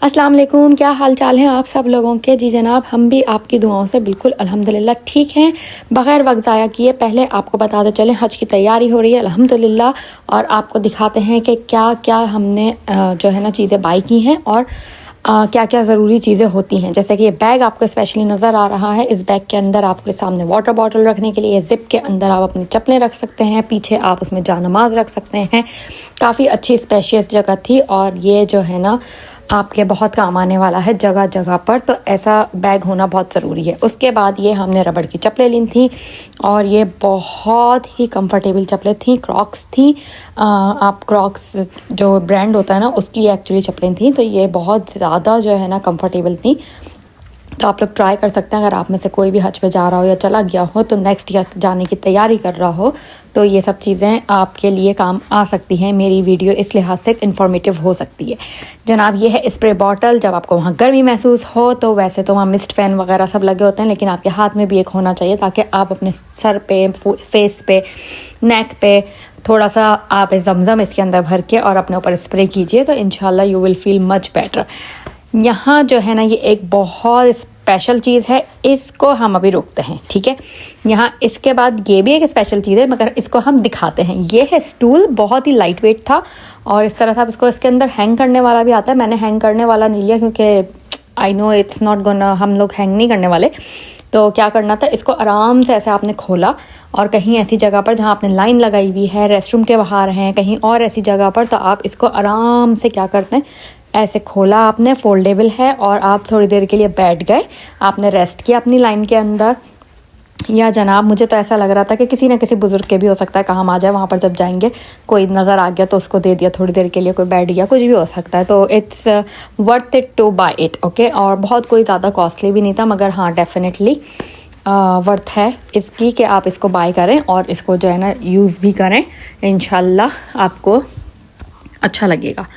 अस्सलाम वालेकुम, क्या हाल चाल है आप सब लोगों के। जी जनाब, हम भी आपकी दुआओं से बिल्कुल अल्हम्दुलिल्लाह ठीक हैं। बग़ैर वक्त ज़ाया किए पहले आपको बताते चलें हज की तैयारी हो रही है अल्हम्दुलिल्लाह, और आपको दिखाते हैं कि क्या क्या हमने जो है ना चीज़ें बाई की हैं और क्या क्या ज़रूरी चीज़ें होती हैं। जैसे कि ये बैग आपको स्पेशली नज़र आ रहा है। इस बैग के अंदर आपके सामने वाटर बॉटल रखने के लिए, ज़िप के अंदर आप अपनी चप्पलें रख सकते हैं, पीछे आप उसमें जानमाज रख सकते हैं। काफ़ी अच्छी स्पेशियस जगह थी और ये जो है ना आपके बहुत काम आने वाला है जगह जगह पर, तो ऐसा बैग होना बहुत ज़रूरी है। उसके बाद ये हमने रबड़ की चप्पलें ली थी और ये बहुत ही कंफर्टेबल चप्पलें थी, क्रॉक्स थी। आप क्रॉक्स जो ब्रांड होता है ना उसकी एक्चुअली चप्पलें थी, तो ये बहुत ज़्यादा जो है ना कंफर्टेबल थी। तो आप लोग ट्राई कर सकते हैं, अगर आप में से कोई भी हज पे जा रहा हो या चला गया हो तो नेक्स्ट ईयर जाने की तैयारी कर रहा हो तो ये सब चीज़ें आपके लिए काम आ सकती हैं। मेरी वीडियो इस लिहाज से इन्फॉर्मेटिव हो सकती है। जनाब, ये है स्प्रे बॉटल। जब आपको वहाँ गर्मी महसूस हो तो वैसे तो वहाँ मिस्ट फैन वगैरह सब लगे होते हैं, लेकिन आपके हाथ में भी एक होना चाहिए ताकि आप अपने सर पे, फेस पे, नेक पे थोड़ा सा आप जमज़म इसके अंदर भर के और अपने ऊपर स्प्रे कीजिए तो इंशाल्लाह you will feel much better. यहाँ जो है ना ये एक बहुत स्पेशल चीज़ है, इसको हम अभी रोकते हैं, ठीक है। यहाँ इसके बाद ये भी एक स्पेशल चीज़ है मगर इसको हम दिखाते हैं। ये है स्टूल, बहुत ही लाइट वेट था और इस तरह से आप इसको इसके अंदर हैंग करने वाला भी आता है। मैंने हैंग करने वाला नहीं लिया क्योंकि I know it's not gonna, हम लोग हैंग नहीं करने वाले। तो क्या करना था, इसको आराम से ऐसे आपने खोला और कहीं ऐसी जगह पर जहाँ आपने लाइन लगाई हुई है, रेस्टरूम के बाहर हैं, कहीं और ऐसी जगह पर, तो आप इसको आराम से क्या करते हैं, ऐसे खोला आपने, फोल्डेबल है और आप थोड़ी देर के लिए बैठ गए, आपने रेस्ट किया अपनी लाइन के अंदर। या जनाब, मुझे तो ऐसा लग रहा था कि किसी न किसी बुज़ुर्ग के भी हो सकता है काम आ जाए, वहाँ पर जब जाएंगे कोई नज़र आ गया तो उसको दे दिया थोड़ी देर के लिए, कोई बैठ गया, कुछ भी हो सकता है। तो it's worth it to buy it, okay. और बहुत कोई ज़्यादा कॉस्टली भी नहीं था मगर हाँ डेफिनेटली वर्थ है इसकी कि आप इसको बाय करें और इसको जो है ना यूज़ भी करें, इंशाल्लाह आपको अच्छा लगेगा।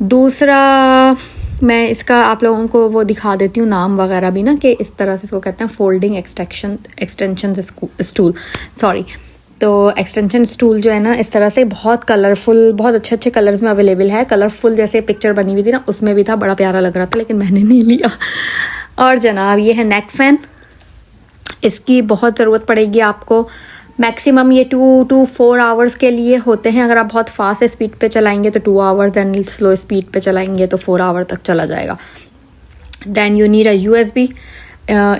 दूसरा, मैं इसका आप लोगों को वो दिखा देती हूँ नाम वगैरह भी ना, कि इस तरह से इसको कहते हैं फोल्डिंग एक्सटेंशन स्टूल, सॉरी। तो एक्सटेंशन स्टूल जो है ना इस तरह से बहुत कलरफुल, बहुत अच्छे अच्छे कलर्स में अवेलेबल है। कलरफुल जैसे पिक्चर बनी हुई थी ना उसमें भी था, बड़ा प्यारा लग रहा था लेकिन मैंने नहीं लिया। और जनाब, ये है नेक फ़ैन। इसकी बहुत ज़रूरत पड़ेगी आपको। मैक्सिमम ये 2 to 4 आवर्स के लिए होते हैं। अगर आप बहुत फास्ट स्पीड पे चलाएंगे तो 2 आवर्स, दैन स्लो स्पीड पे चलाएंगे तो 4 आवर तक चला जाएगा। Then you need a USB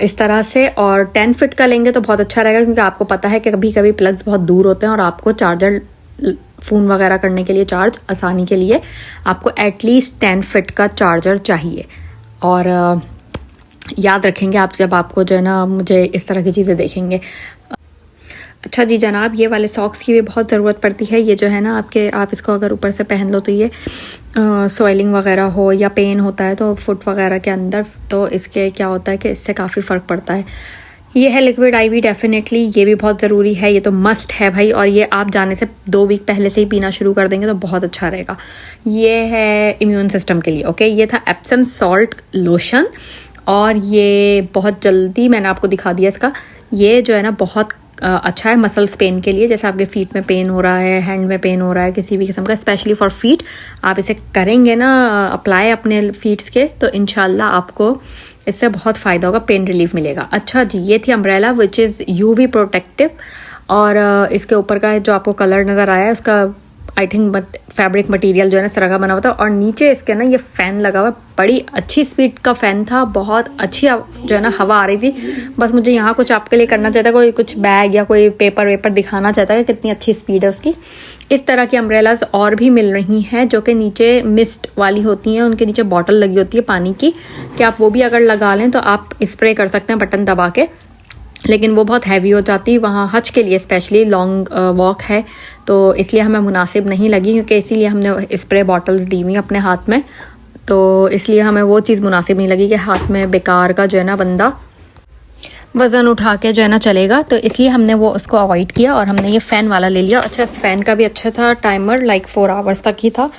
इस तरह से, और 10 फीट का लेंगे तो बहुत अच्छा रहेगा क्योंकि आपको पता है कि कभी कभी प्लग्स बहुत दूर होते हैं और आपको चार्जर, फ़ोन वगैरह करने के लिए चार्ज आसानी के लिए आपको एटलीस्ट 10 फीट का चार्जर चाहिए। और याद रखेंगे आप जब आपको जो है ना मुझे इस तरह की चीज़ें देखेंगे। अच्छा जी जनाब, ये वाले सॉक्स की भी बहुत ज़रूरत पड़ती है। ये जो है ना आप इसको अगर ऊपर से पहन लो तो ये सॉइलिंग वगैरह हो या पेन होता है तो फुट वगैरह के अंदर, तो इसके क्या होता है कि इससे काफ़ी फ़र्क पड़ता है। ये है लिक्विड IV, डेफिनेटली ये भी बहुत ज़रूरी है, ये तो मस्ट है भाई। और ये आप जाने से 2 वीक पहले से ही पीना शुरू कर देंगे तो बहुत अच्छा रहेगा। ये है इम्यून सिस्टम के लिए, ओके। ये था एप्सम सॉल्ट लोशन और ये बहुत जल्दी मैंने आपको दिखा दिया इसका। ये जो है ना बहुत अच्छा है मसल्स पेन के लिए। जैसे आपके फीट में पेन हो रहा है, हैंड में पेन हो रहा है, किसी भी किस्म का, स्पेशली फॉर फीट, आप इसे करेंगे ना अप्लाई अपने फीट्स के तो इंशाल्लाह आपको इससे बहुत फ़ायदा होगा, पेन रिलीफ मिलेगा। अच्छा जी, ये थी umbrella which is UV protective. और इसके ऊपर का जो आपको कलर नज़र आया है उसका आई थिंक फैब्रिक मटेरियल जो है ना इस तरह का बना हुआ था, और नीचे इसके ना ये फ़ैन लगा हुआ, बड़ी अच्छी स्पीड का फ़ैन था, बहुत अच्छी जो है ना हवा आ रही थी। बस मुझे यहाँ कुछ आपके लिए करना चाहता, कोई कुछ बैग या कोई पेपर वेपर दिखाना चाहता है कि कितनी अच्छी स्पीड है उसकी। इस तरह की अम्ब्रेलाज और भी मिल रही हैं जो कि नीचे मिस्ट वाली होती हैं, उनके नीचे बॉटल लगी होती है पानी की, कि आप वो भी अगर लगा लें तो आप स्प्रे कर सकते हैं बटन दबा के, लेकिन वो बहुत हैवी हो जाती है। वहाँ हज के लिए स्पेशली लॉन्ग वॉक है तो इसलिए हमें मुनासिब नहीं लगी, क्योंकि इसीलिए हमने स्प्रे बॉटल्स दी हुई अपने हाथ में, तो इसलिए हमें वो चीज़ मुनासिब नहीं लगी कि हाथ में बेकार का जो है ना बंदा वज़न उठा के जो है ना चलेगा, तो इसलिए हमने वो उसको अवॉइड किया और हमने ये फ़ैन वाला ले लिया। अच्छा, इस फ़ैन का भी अच्छा था, टाइमर लाइक 4 आवर्स तक ही था,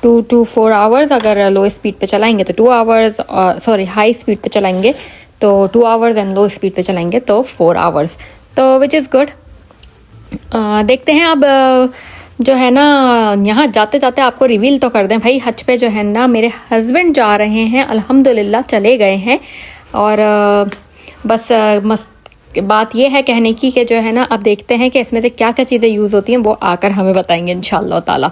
2 to 4 आवर्स। अगर लो स्पीड पे चलाएंगे तो 2 आवर्स, सॉरी हाई स्पीड पे चलाएंगे तो 2 आवर्स एंड लो स्पीड पे चलाएंगे तो 4 आवर्स, तो विच इज़ गुड। देखते हैं अब जो है ना यहाँ जाते जाते आपको रिवील तो कर दें भाई, हज पे जो है ना मेरे हस्बैंड जा रहे हैं, अल्हम्दुलिल्लाह चले गए हैं। और बस बात ये है कहने की कि जो है ना अब देखते हैं कि इसमें से क्या क्या चीज़ें यूज़ होती हैं, वो आकर हमें बताएंगे इंशाल्लाह ताला।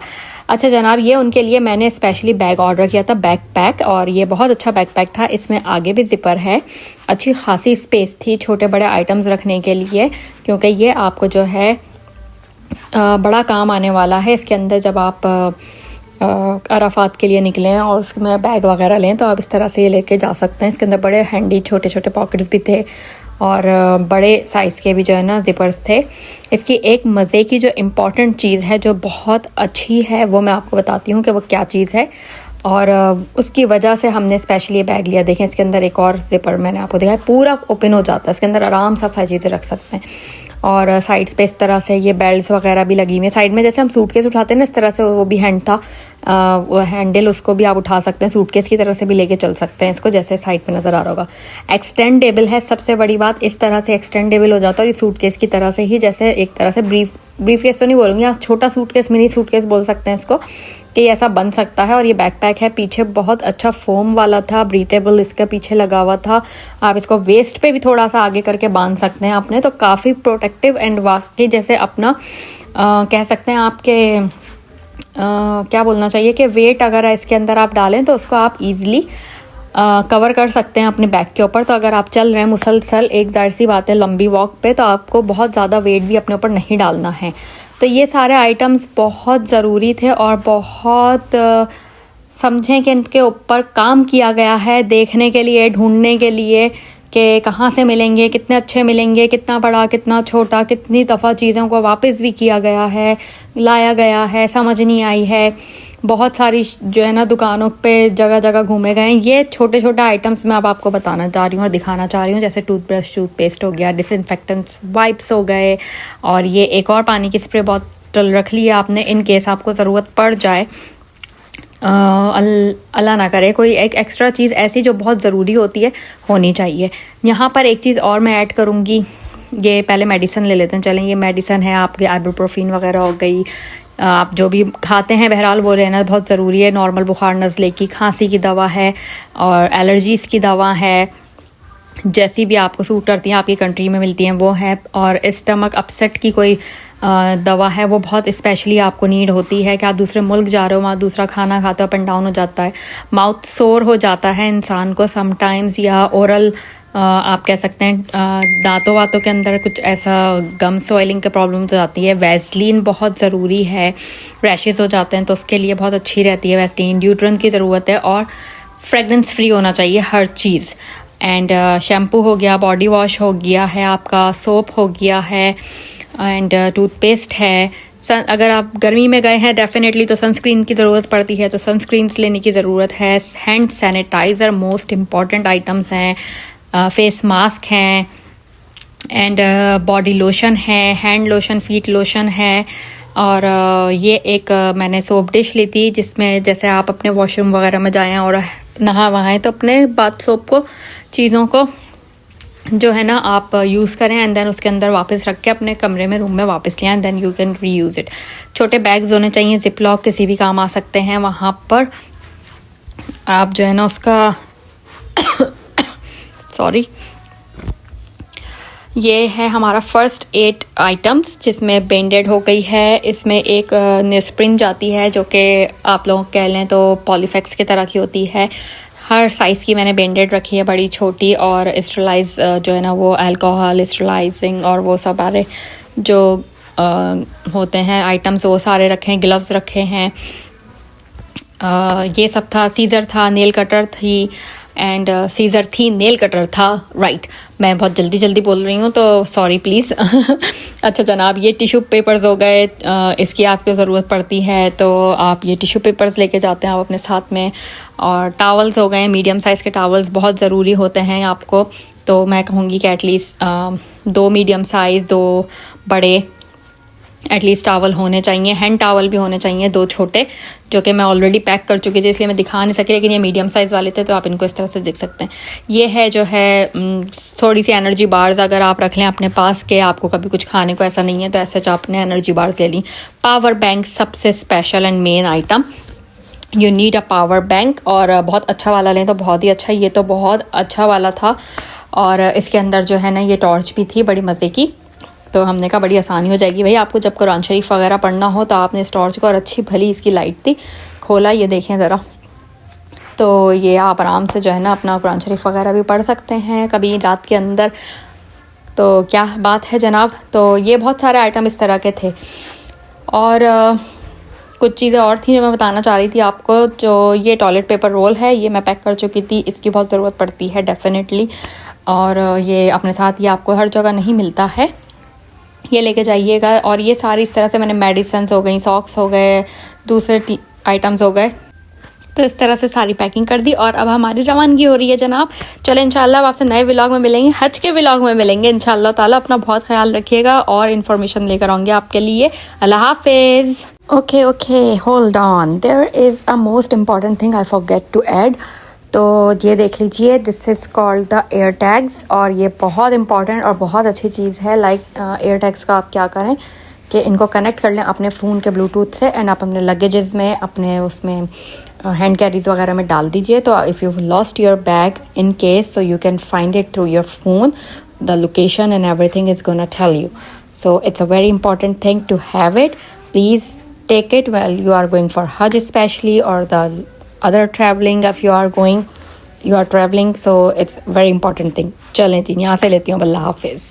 अच्छा जनाब, ये उनके लिए मैंने स्पेशली बैग ऑर्डर किया था, बैक पैक, और ये बहुत अच्छा बैक पैक था। इसमें आगे भी जिपर है, अच्छी खासी स्पेस थी छोटे बड़े आइटम्स रखने के लिए, क्योंकि ये आपको जो है बड़ा काम आने वाला है। इसके अंदर जब आप अराफात के लिए निकलें और उसमें बैग वगैरह लें तो आप इस तरह से ये लेके जा सकते हैं। इसके अंदर बड़े हैंडी छोटे छोटे पॉकेट्स भी थे और बड़े साइज़ के भी जो है ना ज़िपर्स थे। इसकी एक मज़े की जो इम्पॉर्टेंट चीज़ है जो बहुत अच्छी है वो मैं आपको बताती हूँ कि वो क्या चीज़ है, और उसकी वजह से हमने स्पेशली ये बैग लिया। देखें इसके अंदर एक और ज़िपर मैंने आपको दिखाया, पूरा ओपन हो जाता है, इसके अंदर आराम से आप सारी चीज़ें रख सकते हैं। और साइड्स पे इस तरह से ये बेल्ट्स वगैरह भी लगी हुई हैं साइड में, जैसे हम सूटकेस उठाते हैं ना इस तरह से वो भी हैंड था, वो हैंडल उसको भी आप उठा सकते हैं, सूटकेस की तरह से भी लेके चल सकते हैं इसको, जैसे साइड पे नज़र आ रहा होगा। एक्सटेंडेबल है, सबसे बड़ी बात इस तरह से एक्सटेंडेबल हो जाता है, और ये सूटकेस की तरह से ही, जैसे एक तरह से ब्रीफ केस तो नहीं बोलूँगी, यहाँ छोटा सूटकेस मिनी सूटकेस बोल सकते हैं इसको, कि ऐसा बन सकता है। और ये बैकपैक है, पीछे बहुत अच्छा फोम वाला था, ब्रीथेबल इसका पीछे लगा हुआ था। आप इसको वेस्ट पे भी थोड़ा सा आगे करके बांध सकते हैं आपने, तो काफ़ी प्रोटेक्टिव एंड वाकई जैसे अपना कह सकते हैं आपके क्या बोलना चाहिए कि वेट अगर इसके अंदर आप डालें तो उसको आप ईज़िली कवर कर सकते हैं अपने बैक के ऊपर। तो अगर आप चल रहे हैं मुसलसल, एक जाहिर सी बात है लंबी वॉक पे, तो आपको बहुत ज़्यादा वेट भी अपने ऊपर नहीं डालना है। तो ये सारे आइटम्स बहुत ज़रूरी थे और बहुत समझें कि इनके ऊपर काम किया गया है, देखने के लिए, ढूंढने के लिए कि कहाँ से मिलेंगे, कितने अच्छे मिलेंगे, कितना बड़ा कितना छोटा, कितनी दफ़ा चीज़ों को वापस भी किया गया है, लाया गया है, समझ नहीं आई है। बहुत सारी जो है ना दुकानों पे जगह जगह घूमे गए हैं। ये छोटे छोटे आइटम्स मैं अब आपको बताना चाह रही हूँ और दिखाना चाह रही हूँ, जैसे टूथब्रश, टूथपेस्ट हो गया, डिसइंफेक्टेंट्स वाइप्स हो गए, और ये एक और पानी की स्प्रे बॉटल रख ली है आपने इन केस आपको ज़रूरत पड़ जाए। अल्लाह ना करे कोई एक एक्स्ट्रा चीज़ ऐसी जो बहुत ज़रूरी होती है होनी चाहिए। यहाँ पर एक चीज़ और मैं ऐड करूँगी, ये पहले मेडिसिन ले लेते हैं। चलें, ये मेडिसिन है आपके आइबुप्रोफेन वगैरह हो गई, आप जो भी खाते हैं बहरहाल वो रहना बहुत ज़रूरी है। नॉर्मल बुखार नज़ले की, खांसी की दवा है और एलर्जीज़ की दवा है, जैसी भी आपको सूट करती हैं आपकी कंट्री में मिलती हैं वो है। और स्टमक अपसेट की कोई दवा है, वो बहुत स्पेशली आपको नीड होती है कि आप दूसरे मुल्क जा रहे हो, वहाँ दूसरा खाना खाते हो, अप एंड डाउन हो जाता है, माउथ सोर हो जाता है इंसान को समटाइम्स, या ओरल आप कह सकते हैं दांतों वातों के अंदर कुछ ऐसा गम स्वेलिंग के प्रॉब्लम्स आती है। वैसलीन बहुत ज़रूरी है, रैशेस हो जाते हैं तो उसके लिए बहुत अच्छी रहती है वैसलीन। ड्यूड्रेंट की ज़रूरत है और फ्रेगरेंस फ्री होना चाहिए हर चीज़। एंड शैम्पू हो गया, बॉडी वॉश हो गया है आपका, सोप हो गया है, एंड टूथपेस्ट है। अगर आप गर्मी में गए हैं डेफिनेटली तो सनस्क्रीन की ज़रूरत पड़ती है, तो सनस्क्रीन्स लेने की ज़रूरत है। Hand sanitiser most important items हैं, फेस मास्क हैं, एंड बॉडी लोशन है, हैंड लोशन, फीट लोशन है। और ये एक मैंने सोप डिश ली थी जिसमें जैसे आप अपने वॉशरूम वगैरह में जाएं और नहा वहाएं तो अपने बाथ सोप को, चीज़ों को जो है ना आप यूज़ करें एंड देन उसके अंदर वापस रख के अपने कमरे में, रूम में वापस लें and then you can reuse it. छोटे बैग्स होने चाहिए, जिप लॉक किसी भी काम आ सकते हैं। वहाँ पर आप जो है ना उसका सॉरी, ये है हमारा फर्स्ट 8 आइटम्स जिसमें बेंडेड हो गई है। इसमें एक नेस्प्रिन जाती है जो कि आप लोग कह लें तो पॉलीफेक्स की तरह की होती है। हर साइज़ की मैंने बेंडेड रखी है, बड़ी छोटी, और स्टरलाइज जो है ना वो अल्कोहल स्टरलाइजिंग और वो सब सारे जो होते हैं आइटम्स वो सारे रखे हैं। ग्लव्स रखे हैं, ये सब था। सीज़र था, नेल कटर थी, एंड सीज़र थी, नेल कटर था, राइट। मैं बहुत जल्दी बोल रही हूँ तो सॉरी प्लीज़। अच्छा जनाब, ये टिश्यू पेपर्स हो गए, इसकी आपको ज़रूरत पड़ती है तो आप ये टिश्यू पेपर्स लेके जाते हैं आप अपने साथ में। और टावल्स हो गए, मीडियम साइज़ के टावल्स बहुत ज़रूरी होते हैं आपको, तो मैं कहूँगी कि एटलीस्ट 2 मीडियम साइज़, 2 बड़े, एटलीस्ट टावल होने चाहिए, हैंड टावल भी होने चाहिए 2 छोटे, जो कि मैं ऑलरेडी पैक कर चुकी थी इसलिए मैं दिखा नहीं सकी, लेकिन ये मीडियम साइज़ वाले थे तो आप इनको इस तरह से देख सकते हैं। ये है जो है थोड़ी सी एनर्जी बार्स अगर आप रख लें अपने पास के आपको कभी कुछ खाने को ऐसा नहीं है तो ऐसे आपने एनर्जी बार्स ले ली। पावर बैंक सबसे special and main item, you need a power bank, और बहुत अच्छा वाला लें तो बहुत ही अच्छा। ये तो बहुत अच्छा वाला था और इसके अंदर जो है ना ये टॉर्च भी थी बड़ी मज़े की, तो हमने कहा बड़ी आसानी हो जाएगी भाई आपको जब कुरान शरीफ वगैरह पढ़ना हो तो आपने इस टॉर्च को, और अच्छी भली इसकी लाइट थी, खोला, ये देखें ज़रा, तो ये आप आराम से जो है ना अपना कुरान शरीफ वगैरह भी पढ़ सकते हैं कभी रात के अंदर, तो क्या बात है जनाब। तो ये बहुत सारे आइटम इस तरह के थे और कुछ चीज़ें और थी जो मैं बताना चाह रही थी आपको। जो ये टॉयलेट पेपर रोल है ये मैं पैक कर चुकी थी, इसकी बहुत ज़रूरत पड़ती है डेफिनेटली, और ये अपने साथ ये आपको हर जगह नहीं मिलता है, ये लेके जाइएगा। और ये सारी इस तरह से मैंने मेडिसिन्स हो गई, सॉक्स हो गए, दूसरे आइटम्स हो गए, तो इस तरह से सारी पैकिंग कर दी और अब हमारी रवानगी हो रही है जनाब। चलो इंशाल्लाह अब आपसे नए व्लॉग में मिलेंगे, हज के व्लॉग में मिलेंगे इंशाल्लाह ताला। अपना बहुत ख्याल रखिएगा और इन्फॉर्मेशन लेकर आऊँगी आपके लिए। अल्लाह हाफिज़। Okay hold on, there is a most important thing I forget to add. तो ये देख लीजिए, this is called the air tags, और ये बहुत इंपॉर्टेंट और बहुत अच्छी चीज़ है। लाइक एयर टैग्स का आप क्या करें कि इनको कनेक्ट कर लें अपने फ़ोन के ब्लूटूथ से एंड आप अपने लगेजेस में, अपने उसमें हैंड कैरीज वगैरह में डाल दीजिए। तो if you lost your bag in case, so you can find it through your phone, the location and everything is gonna tell you. So it's a very important thing to have it. Please take it while you are going for Hajj especially, or the other traveling if you are traveling, so it's very important thing. चलें जी, यहाँ से लेती हूँ, अल्लाह हाफिज़।